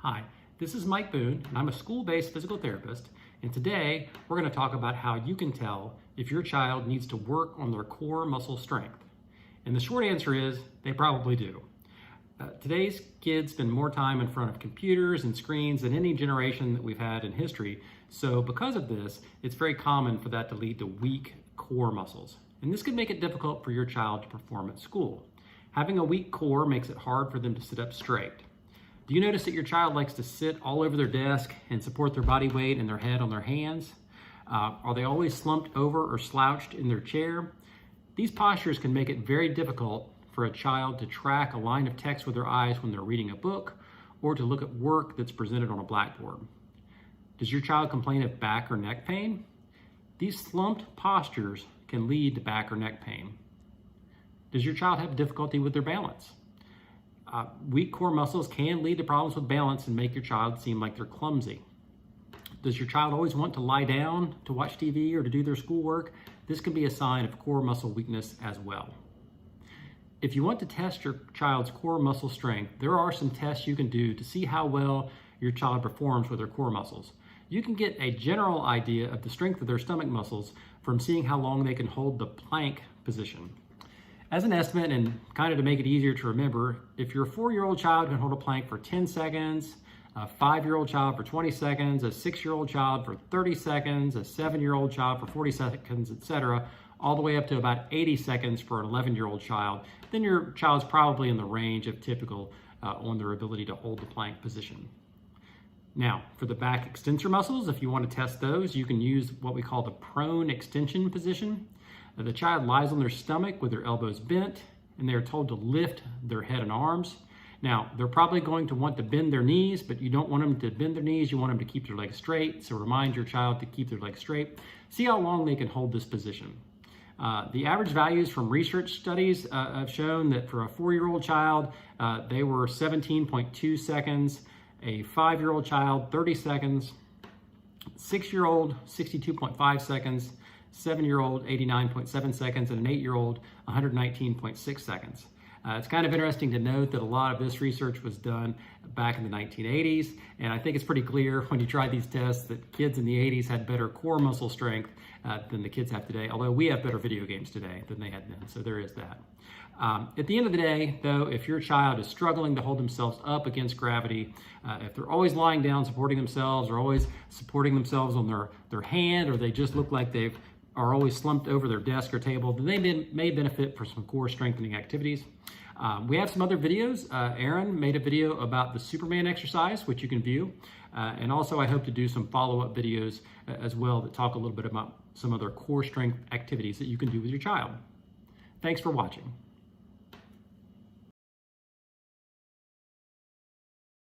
Hi, this is Mike Boone, and I'm a school-based physical therapist, and today we're going to talk about how you can tell if your child needs to work on their core muscle strength. And the short answer is they probably do. Today's kids spend more time in front of computers and screens than any generation that we've had in history, so because of this, it's very common for that to lead to weak core muscles. And this can make it difficult for your child to perform at school. Having a weak core makes it hard for them to sit up straight. Do you notice that your child likes to sit all over their desk and support their body weight and their head on their hands? Are they always slumped over or slouched in their chair? These postures can make it very difficult for a child to track a line of text with their eyes when they're reading a book or to look at work that's presented on a blackboard. Does your child complain of back or neck pain? These slumped postures can lead to back or neck pain. Does your child have difficulty with their balance? Weak core muscles can lead to problems with balance and make your child seem like they're clumsy. Does your child always want to lie down to watch TV or to do their schoolwork? This can be a sign of core muscle weakness as well. If you want to test your child's core muscle strength, there are some tests you can do to see how well your child performs with their core muscles. You can get a general idea of the strength of their stomach muscles from seeing how long they can hold the plank position. As an estimate, and kind of to make it easier to remember, if your 4-year-old child can hold a plank for 10 seconds, a 5-year-old child for 20 seconds, a 6-year-old child for 30 seconds, a 7-year-old child for 40 seconds, etc., all the way up to about 80 seconds for an 11-year-old child, then your child's probably in the range of typical on their ability to hold the plank position. Now, for the back extensor muscles, if you want to test those, you can use what we call the prone extension position. The child lies on their stomach with their elbows bent, and they are told to lift their head and arms. Now, they're probably going to want to bend their knees, but you don't want them to bend their knees. You want them to keep their legs straight. So remind your child to keep their legs straight. See how long they can hold this position. The average values from research studies have shown that for a 4-year-old child, they were 17.2 seconds, a 5-year-old child, 30 seconds, 6-year-old, 62.5 seconds, 7-year-old, 89.7 seconds, and an 8-year-old, 119.6 seconds. It's kind of interesting to note that a lot of this research was done back in the 1980s, and I think it's pretty clear when you try these tests that kids in the 80s had better core muscle strength than the kids have today, although we have better video games today than they had then, so there is that. At the end of the day, though, if your child is struggling to hold themselves up against gravity, if they're always lying down supporting themselves or always supporting themselves on their hand, or they just look like they are always slumped over their desk or table, then they may benefit for some core strengthening activities. We have some other videos. Aaron made a video about the Superman exercise, which you can view. And also I hope to do some follow-up videos as well that talk a little bit about some other core strength activities that you can do with your child. Thanks for watching.